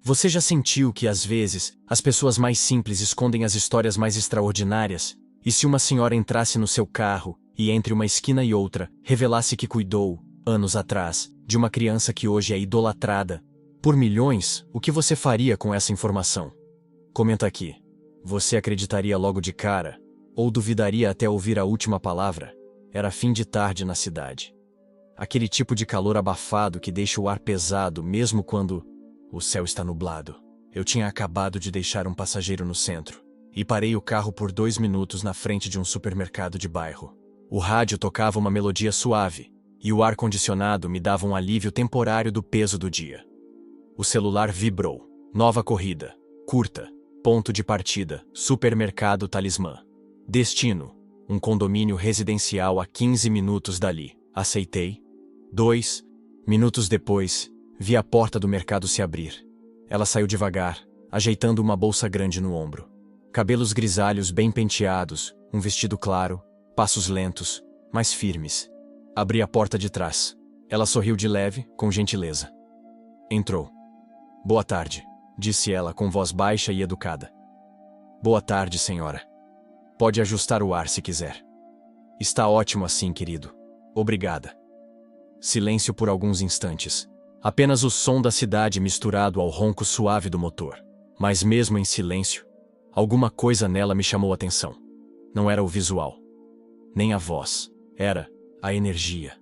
Você já sentiu que, às vezes, as pessoas mais simples escondem as histórias mais extraordinárias? E se uma senhora entrasse no seu carro e, entre uma esquina e outra, revelasse que cuidou, anos atrás, de uma criança que hoje é idolatrada por milhões, o que você faria com essa informação? Comenta aqui. Você acreditaria logo de cara? Ou duvidaria até ouvir a última palavra? Era fim de tarde na cidade. Aquele tipo de calor abafado que deixa o ar pesado mesmo quando o céu está nublado. Eu tinha acabado de deixar um passageiro no centro e parei o carro por 2 minutos na frente de um supermercado de bairro. O rádio tocava uma melodia suave e o ar-condicionado me dava um alívio temporário do peso do dia. O celular vibrou. Nova corrida. Curta. Ponto de partida. Supermercado Talismã. Destino. Um condomínio residencial a 15 minutos dali. Aceitei. 2 minutos depois, vi a porta do mercado se abrir. Ela saiu devagar, ajeitando uma bolsa grande no ombro. Cabelos grisalhos bem penteados, um vestido claro, passos lentos, mas firmes. Abri a porta de trás. Ela sorriu de leve, com gentileza. Entrou. Boa tarde, disse ela com voz baixa e educada. Boa tarde, senhora. Pode ajustar o ar se quiser. Está ótimo assim, querido. Obrigada. Silêncio por alguns instantes. Apenas o som da cidade misturado ao ronco suave do motor. Mas mesmo em silêncio, alguma coisa nela me chamou a atenção. Não era o visual, nem a voz. Era a energia.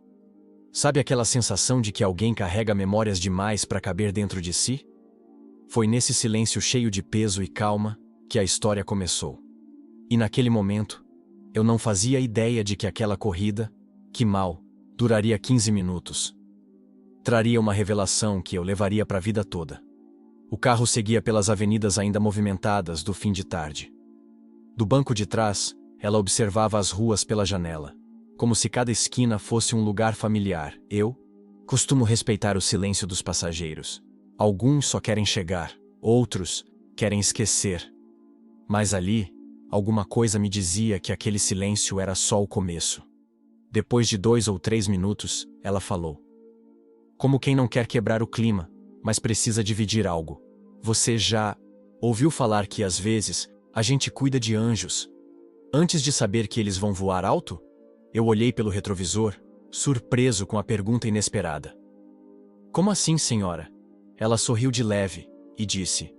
Sabe aquela sensação de que alguém carrega memórias demais para caber dentro de si? Foi nesse silêncio cheio de peso e calma que a história começou. E naquele momento, eu não fazia ideia de que aquela corrida, que mal, duraria 15 minutos. Traria uma revelação que eu levaria para a vida toda. O carro seguia pelas avenidas ainda movimentadas do fim de tarde. Do banco de trás, ela observava as ruas pela janela, como se cada esquina fosse um lugar familiar. Eu costumo respeitar o silêncio dos passageiros. Alguns só querem chegar, outros querem esquecer. Mas ali, alguma coisa me dizia que aquele silêncio era só o começo. Depois de 2 ou 3 minutos, ela falou. Como quem não quer quebrar o clima, mas precisa dividir algo. Você já ouviu falar que, às vezes, a gente cuida de anjos antes de saber que eles vão voar alto? Eu olhei pelo retrovisor, surpreso com a pergunta inesperada. Como assim, senhora? Ela sorriu de leve e disse.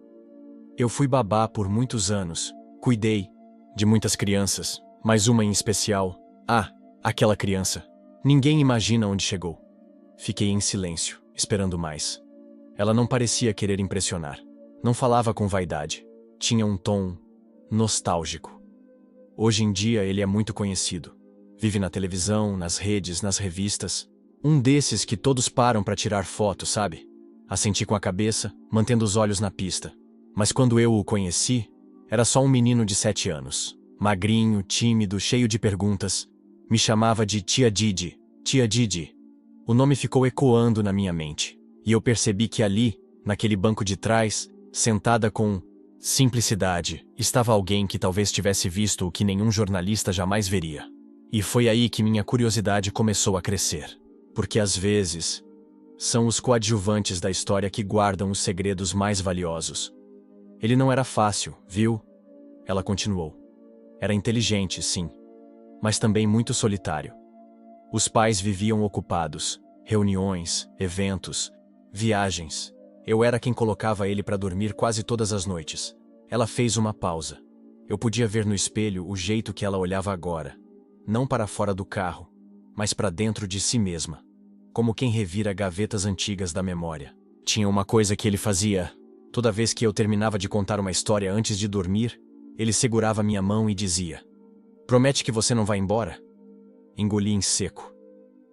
Eu fui babá por muitos anos. Cuidei de muitas crianças, mas uma em especial. Aquela criança. Ninguém imagina onde chegou. Fiquei em silêncio, esperando mais. Ela não parecia querer impressionar. Não falava com vaidade. Tinha um tom nostálgico. Hoje em dia ele é muito conhecido. Vive na televisão, nas redes, nas revistas. Um desses que todos param para tirar foto, sabe? Assenti com a cabeça, mantendo os olhos na pista. Mas quando eu o conheci, era só um menino de 7 anos. Magrinho, tímido, cheio de perguntas. Me chamava de Tia Didi. Tia Didi. O nome ficou ecoando na minha mente. E eu percebi que ali, naquele banco de trás, sentada com simplicidade, estava alguém que talvez tivesse visto o que nenhum jornalista jamais veria. E foi aí que minha curiosidade começou a crescer. Porque às vezes, são os coadjuvantes da história que guardam os segredos mais valiosos. Ele não era fácil, viu? Ela continuou. Era inteligente, sim. Mas também muito solitário. Os pais viviam ocupados. Reuniões, eventos, viagens. Eu era quem colocava ele para dormir quase todas as noites. Ela fez uma pausa. Eu podia ver no espelho o jeito que ela olhava agora. Não para fora do carro, mas para dentro de si mesma. Como quem revira gavetas antigas da memória. Tinha uma coisa que ele fazia. Toda vez que eu terminava de contar uma história antes de dormir, ele segurava minha mão e dizia: Promete que você não vai embora? Engoli em seco.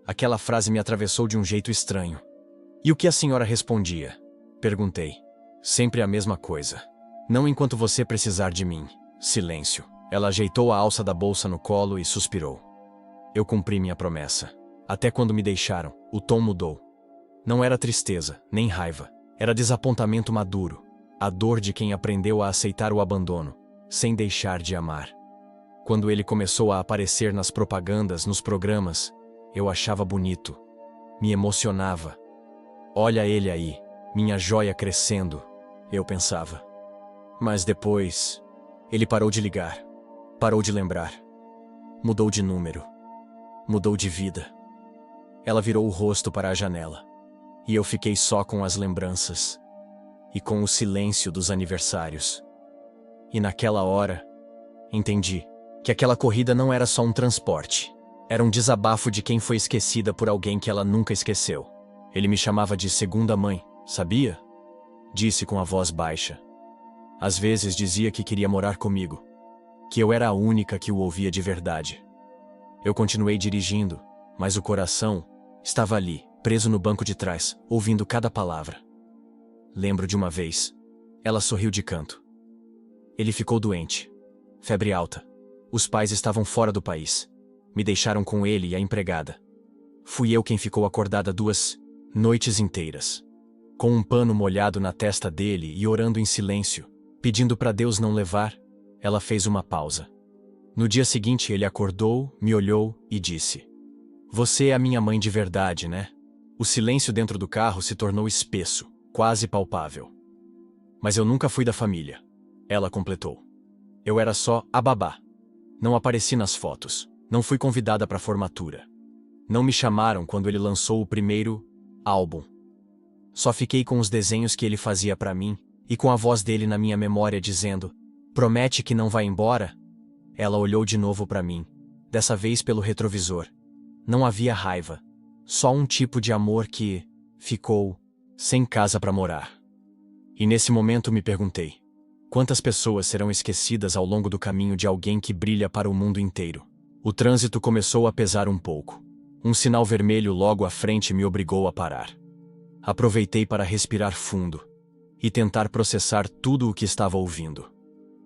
Aquela frase me atravessou de um jeito estranho. E o que a senhora respondia? Perguntei. Sempre a mesma coisa. Não enquanto você precisar de mim. Silêncio. Ela ajeitou a alça da bolsa no colo e suspirou. Eu cumpri minha promessa. Até quando me deixaram, o tom mudou. Não era tristeza, nem raiva. Era desapontamento maduro. A dor de quem aprendeu a aceitar o abandono, sem deixar de amar. Quando ele começou a aparecer nas propagandas, nos programas, eu achava bonito. Me emocionava. Olha ele aí, minha joia crescendo. eu pensava. Mas depois, ele parou de ligar, parou de lembrar. Mudou de número, mudou de vida. Ela virou o rosto para a janela, e eu fiquei só com as lembranças e com o silêncio dos aniversários. E naquela hora, entendi que aquela corrida não era só um transporte. Era um desabafo de quem foi esquecida por alguém que ela nunca esqueceu. Ele me chamava de segunda mãe, sabia? Disse com a voz baixa. Às vezes dizia que queria morar comigo, que eu era a única que o ouvia de verdade. Eu continuei dirigindo, mas o coração estava ali, preso no banco de trás, ouvindo cada palavra. Lembro de uma vez, ela sorriu de canto. Ele ficou doente, febre alta. Os pais estavam fora do país. Me deixaram com ele e a empregada. Fui eu quem ficou acordada 2 noites inteiras, com um pano molhado na testa dele e orando em silêncio, pedindo para Deus não levar. Ela fez uma pausa. No dia seguinte ele acordou, me olhou e disse: "Você é a minha mãe de verdade, né?" O silêncio dentro do carro se tornou espesso, quase palpável. "Mas eu nunca fui da família", ela completou. "Eu era só a babá. Não apareci nas fotos. Não fui convidada para a formatura. Não me chamaram quando ele lançou o primeiro álbum. Só fiquei com os desenhos que ele fazia para mim e com a voz dele na minha memória dizendo: 'Promete que não vai embora?'" Ela olhou de novo para mim, dessa vez pelo retrovisor. Não havia raiva, só um tipo de amor que ficou sem casa para morar. E nesse momento me perguntei: quantas pessoas serão esquecidas ao longo do caminho de alguém que brilha para o mundo inteiro? O trânsito começou a pesar um pouco. Um sinal vermelho logo à frente me obrigou a parar. Aproveitei para respirar fundo e tentar processar tudo o que estava ouvindo.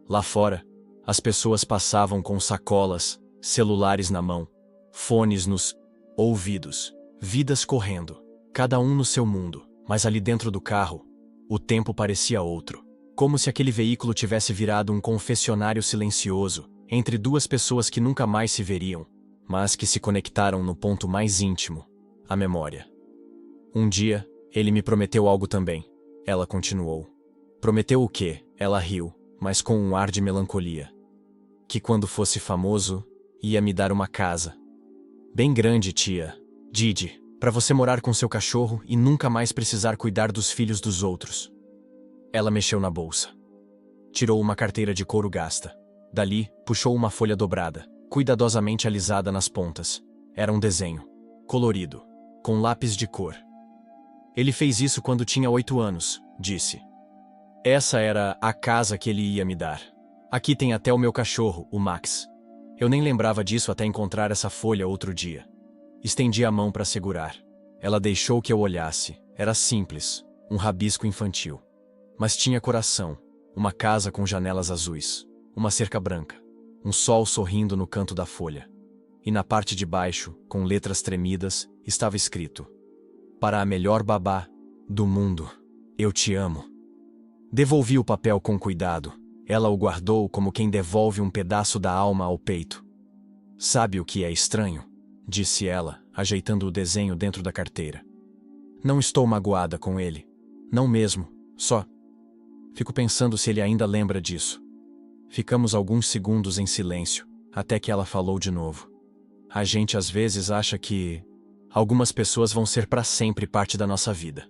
Lá fora, as pessoas passavam com sacolas, celulares na mão, fones nos ouvidos, vidas correndo, cada um no seu mundo, mas ali dentro do carro, o tempo parecia outro, como se aquele veículo tivesse virado um confessionário silencioso entre 2 pessoas que nunca mais se veriam, mas que se conectaram no ponto mais íntimo, a memória. Um dia, ele me prometeu algo também. Ela continuou. Prometeu o quê? Ela riu, mas com um ar de melancolia. Que quando fosse famoso, ia me dar uma casa. Bem grande, tia. Didi, para você morar com seu cachorro e nunca mais precisar cuidar dos filhos dos outros. Ela mexeu na bolsa. Tirou uma carteira de couro gasta. Dali, puxou uma folha dobrada, cuidadosamente alisada nas pontas. Era um desenho, colorido, com lápis de cor. Ele fez isso quando tinha 8 anos, disse. Essa era a casa que ele ia me dar. Aqui tem até o meu cachorro, o Max. Eu nem lembrava disso até encontrar essa folha outro dia. Estendi a mão para segurar. Ela deixou que eu olhasse. Era simples, um rabisco infantil. Mas tinha coração, uma casa com janelas azuis, uma cerca branca, um sol sorrindo no canto da folha. E na parte de baixo, com letras tremidas, estava escrito: "Para a melhor babá do mundo, eu te amo." Devolvi o papel com cuidado. Ela o guardou como quem devolve um pedaço da alma ao peito. "Sabe o que é estranho?" disse ela, ajeitando o desenho dentro da carteira. "Não estou magoada com ele. Não mesmo, só fico pensando se ele ainda lembra disso." Ficamos alguns segundos em silêncio, até que ela falou de novo. "A gente às vezes acha que algumas pessoas vão ser para sempre parte da nossa vida.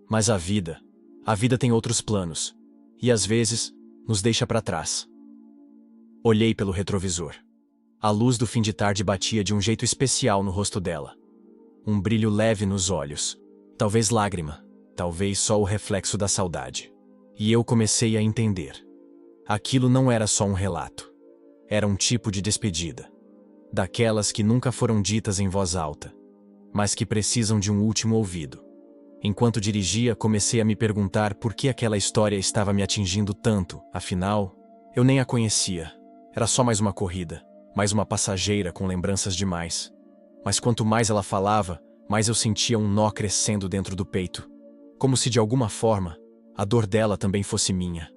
Mas a vida tem outros planos, e às vezes nos deixa para trás." Olhei pelo retrovisor. A luz do fim de tarde batia de um jeito especial no rosto dela. Um brilho leve nos olhos. Talvez lágrima, talvez só o reflexo da saudade. E eu comecei a entender. Aquilo não era só um relato. Era um tipo de despedida. Daquelas que nunca foram ditas em voz alta, mas que precisam de um último ouvido. Enquanto dirigia, comecei a me perguntar por que aquela história estava me atingindo tanto. Afinal, eu nem a conhecia. Era só mais uma corrida, mais uma passageira com lembranças demais. Mas quanto mais ela falava, mais eu sentia um nó crescendo dentro do peito. Como se de alguma forma, a dor dela também fosse minha.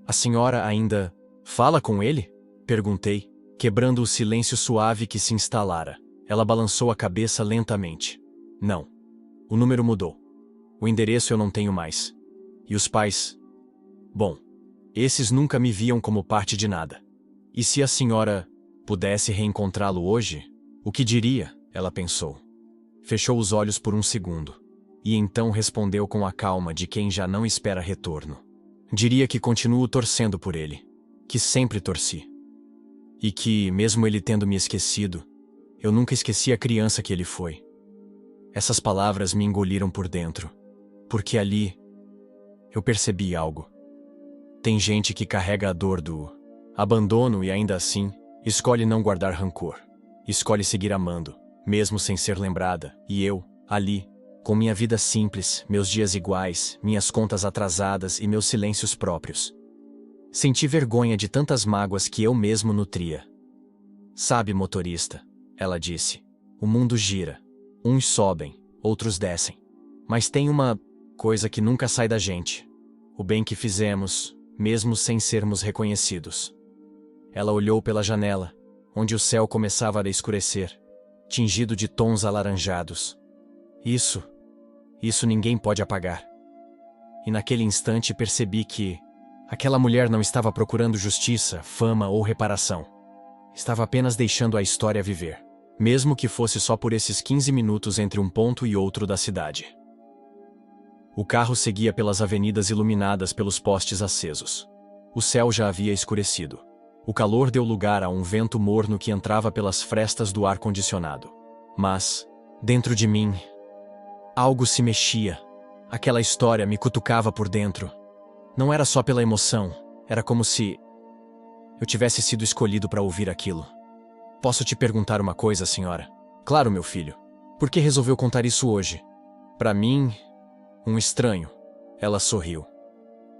"A senhora ainda fala com ele?" perguntei, quebrando o silêncio suave que se instalara. Ela balançou a cabeça lentamente. "Não. O número mudou. O endereço eu não tenho mais. E os pais Bom, esses nunca me viam como parte de nada. E se a senhora pudesse reencontrá-lo hoje, o que diria? Ela pensou. Fechou os olhos por um segundo. E então respondeu com a calma de quem já não espera retorno. Diria que continuo torcendo por ele. Que sempre torci. E que, mesmo ele tendo me esquecido, eu nunca esqueci a criança que ele foi. Essas palavras me engoliram por dentro. Porque ali, eu percebi algo. Tem gente que carrega a dor do abandono e ainda assim, escolhe não guardar rancor. Escolhe seguir amando, mesmo sem ser lembrada. E eu, ali, com minha vida simples, meus dias iguais, minhas contas atrasadas e meus silêncios próprios. Senti vergonha de tantas mágoas que eu mesmo nutria. Sabe, motorista, ela disse, o mundo gira. Uns sobem, outros descem. Mas tem uma coisa que nunca sai da gente. O bem que fizemos, mesmo sem sermos reconhecidos. Ela olhou pela janela, onde o céu começava a escurecer, tingido de tons alaranjados. Isso ninguém pode apagar. E naquele instante percebi que aquela mulher não estava procurando justiça, fama ou reparação. Estava apenas deixando a história viver, mesmo que fosse só por esses 15 minutos entre um ponto e outro da cidade. O carro seguia pelas avenidas iluminadas pelos postes acesos. O céu já havia escurecido. O calor deu lugar a um vento morno que entrava pelas frestas do ar-condicionado. Mas, dentro de mim, algo se mexia. Aquela história me cutucava por dentro. Não era só pela emoção, era como se eu tivesse sido escolhido para ouvir aquilo. Posso te perguntar uma coisa, senhora? Claro, meu filho. Por que resolveu contar isso hoje? Para mim, um estranho. Ela sorriu.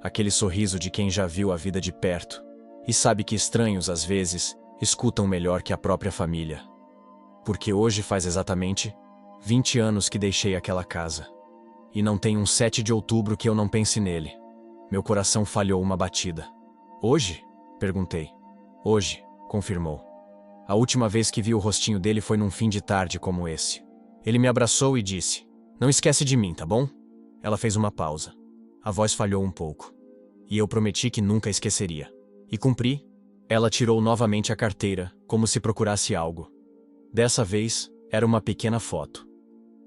Aquele sorriso de quem já viu a vida de perto. E sabe que estranhos, às vezes, escutam melhor que a própria família. Porque hoje faz exatamente 20 anos que deixei aquela casa. E não tem um 7 de outubro que eu não pense nele. Meu coração falhou uma batida. Hoje? Perguntei. Hoje, confirmou. A última vez que vi o rostinho dele foi num fim de tarde como esse. Ele me abraçou e disse, não esquece de mim, tá bom? Ela fez uma pausa. A voz falhou um pouco. E eu prometi que nunca esqueceria. E cumpri. Ela tirou novamente a carteira, como se procurasse algo. Dessa vez, era uma pequena foto.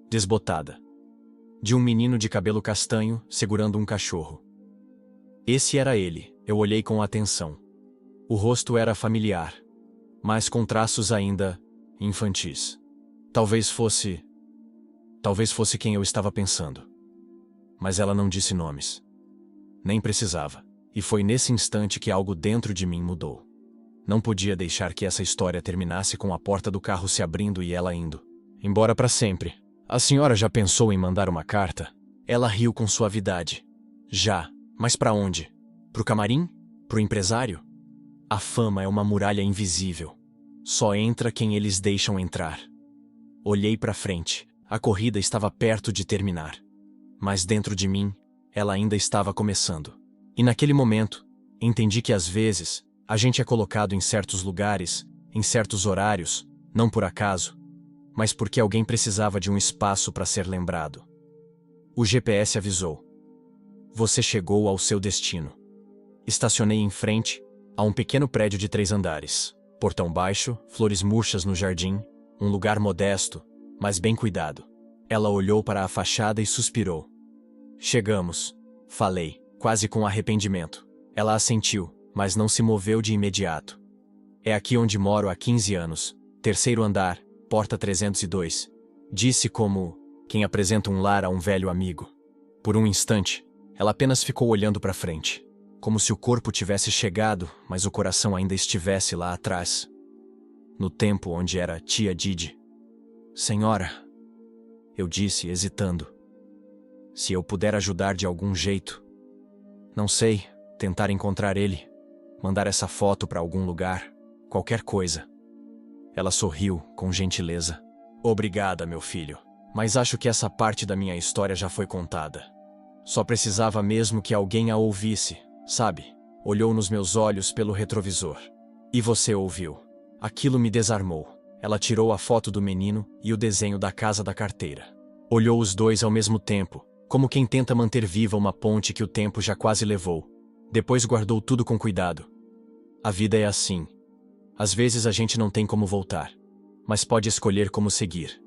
Desbotada. De um menino de cabelo castanho, segurando um cachorro. Esse era ele, eu olhei com atenção. O rosto era familiar, mas com traços ainda infantis. Talvez fosse quem eu estava pensando. Mas ela não disse nomes. Nem precisava. E foi nesse instante que algo dentro de mim mudou. Não podia deixar que essa história terminasse com a porta do carro se abrindo e ela indo embora para sempre. A senhora já pensou em mandar uma carta? Ela riu com suavidade. Já, mas para onde? Pro camarim? Pro empresário? A fama é uma muralha invisível. Só entra quem eles deixam entrar. Olhei para frente. A corrida estava perto de terminar. Mas dentro de mim, ela ainda estava começando. E naquele momento, entendi que às vezes, a gente é colocado em certos lugares, em certos horários, não por acaso, mas porque alguém precisava de um espaço para ser lembrado. O GPS avisou. Você chegou ao seu destino. Estacionei em frente a um pequeno prédio de 3 andares. Portão baixo, flores murchas no jardim, um lugar modesto, mas bem cuidado. Ela olhou para a fachada e suspirou. Chegamos, falei, quase com arrependimento. Ela assentiu, mas não se moveu de imediato. É aqui onde moro há 15 anos, 3º andar, porta 302. Disse como quem apresenta um lar a um velho amigo. Por um instante, ela apenas ficou olhando para frente, como se o corpo tivesse chegado, mas o coração ainda estivesse lá atrás. No tempo onde era tia Didi. Senhora, eu disse, hesitando. Se eu puder ajudar de algum jeito. Não sei, tentar encontrar ele. Mandar essa foto para algum lugar. Qualquer coisa. Ela sorriu, com gentileza. Obrigada, meu filho. Mas acho que essa parte da minha história já foi contada. Só precisava mesmo que alguém a ouvisse, sabe? Olhou nos meus olhos pelo retrovisor. E você ouviu. Aquilo me desarmou. Ela tirou a foto do menino e o desenho da casa da carteira. Olhou os dois ao mesmo tempo, como quem tenta manter viva uma ponte que o tempo já quase levou. Depois guardou tudo com cuidado. A vida é assim. Às vezes a gente não tem como voltar, mas pode escolher como seguir.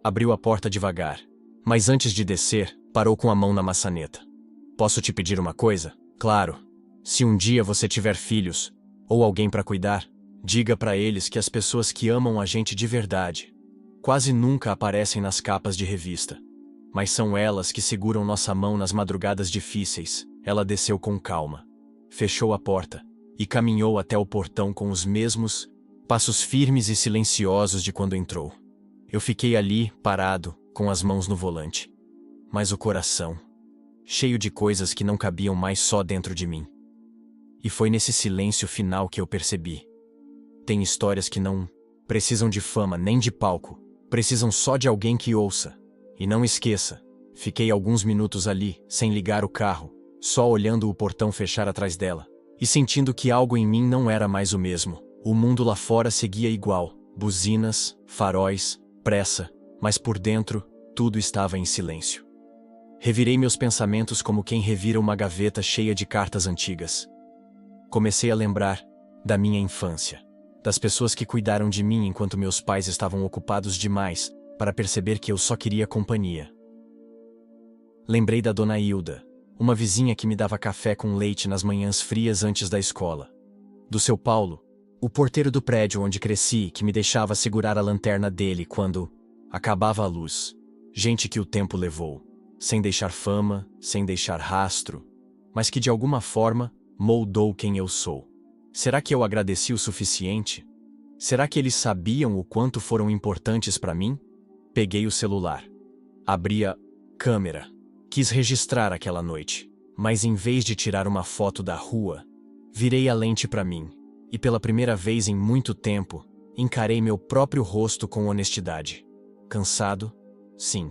Abriu a porta devagar, mas antes de descer, parou com a mão na maçaneta. Posso te pedir uma coisa? Claro. Se um dia você tiver filhos, ou alguém para cuidar, diga para eles que as pessoas que amam a gente de verdade quase nunca aparecem nas capas de revista. Mas são elas que seguram nossa mão nas madrugadas difíceis. Ela desceu com calma, fechou a porta e caminhou até o portão com os mesmos passos firmes e silenciosos de quando entrou. Eu fiquei ali, parado, com as mãos no volante. Mas o coração, cheio de coisas que não cabiam mais só dentro de mim. E foi nesse silêncio final que eu percebi. Tem histórias que não precisam de fama nem de palco, precisam só de alguém que ouça. E não esqueça, fiquei alguns minutos ali, sem ligar o carro, só olhando o portão fechar atrás dela, e sentindo que algo em mim não era mais o mesmo. O mundo lá fora seguia igual, buzinas, faróis, pressa, mas por dentro, tudo estava em silêncio. Revirei meus pensamentos como quem revira uma gaveta cheia de cartas antigas. Comecei a lembrar da minha infância, das pessoas que cuidaram de mim enquanto meus pais estavam ocupados demais para perceber que eu só queria companhia. Lembrei da dona Hilda, uma vizinha que me dava café com leite nas manhãs frias antes da escola. Do seu Paulo, o porteiro do prédio onde cresci, que me deixava segurar a lanterna dele quando acabava a luz. Gente que o tempo levou, sem deixar fama, sem deixar rastro, mas que de alguma forma moldou quem eu sou. Será que eu agradeci o suficiente? Será que eles sabiam o quanto foram importantes para mim? Peguei o celular. Abri a câmera. Quis registrar aquela noite, mas em vez de tirar uma foto da rua, virei a lente para mim, e pela primeira vez em muito tempo, encarei meu próprio rosto com honestidade. Cansado? Sim.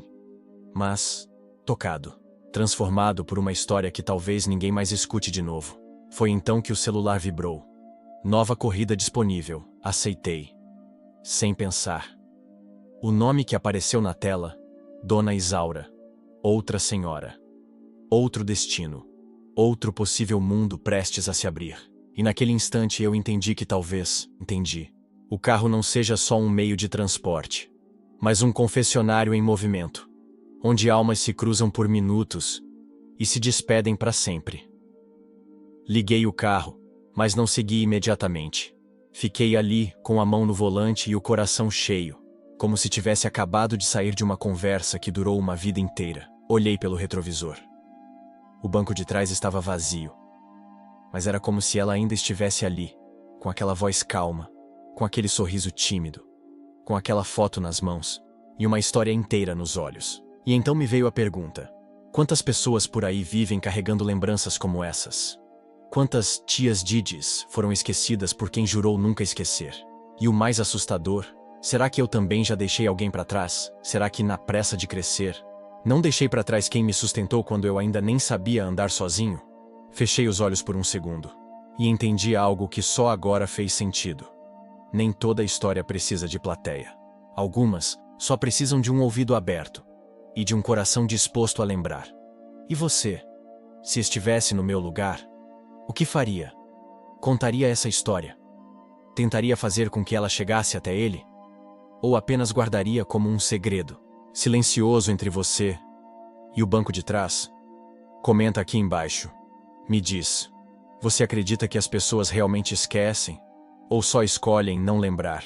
Mas tocado. Transformado por uma história que talvez ninguém mais escute de novo. Foi então que o celular vibrou. Nova corrida disponível. Aceitei. Sem pensar. O nome que apareceu na tela: Dona Isaura. Outra senhora. Outro destino. Outro possível mundo prestes a se abrir. E naquele instante eu entendi que entendi. O carro não seja só um meio de transporte, mas um confessionário em movimento, onde almas se cruzam por minutos e se despedem para sempre. Liguei o carro, mas não segui imediatamente. Fiquei ali, com a mão no volante e o coração cheio, como se tivesse acabado de sair de uma conversa que durou uma vida inteira. Olhei pelo retrovisor. O banco de trás estava vazio, mas era como se ela ainda estivesse ali, com aquela voz calma, com aquele sorriso tímido, com aquela foto nas mãos e uma história inteira nos olhos. E então me veio a pergunta: quantas pessoas por aí vivem carregando lembranças como essas? Quantas tias Didis foram esquecidas por quem jurou nunca esquecer? E o mais assustador, será que eu também já deixei alguém para trás? Será que na pressa de crescer, não deixei para trás quem me sustentou quando eu ainda nem sabia andar sozinho? Fechei os olhos por um segundo e entendi algo que só agora fez sentido. Nem toda história precisa de plateia. Algumas só precisam de um ouvido aberto e de um coração disposto a lembrar. E você, se estivesse no meu lugar, o que faria? Contaria essa história? Tentaria fazer com que ela chegasse até ele? Ou apenas guardaria como um segredo, silencioso entre você e o banco de trás? Comenta aqui embaixo. Me diz, você acredita que as pessoas realmente esquecem? Ou só escolhem não lembrar?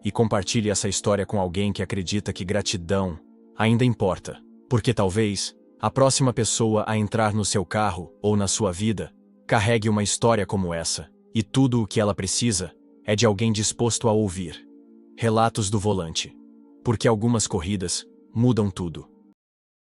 E compartilhe essa história com alguém que acredita que gratidão ainda importa, porque talvez a próxima pessoa a entrar no seu carro ou na sua vida carregue uma história como essa, e tudo o que ela precisa é de alguém disposto a ouvir. Relatos do volante. Porque algumas corridas mudam tudo.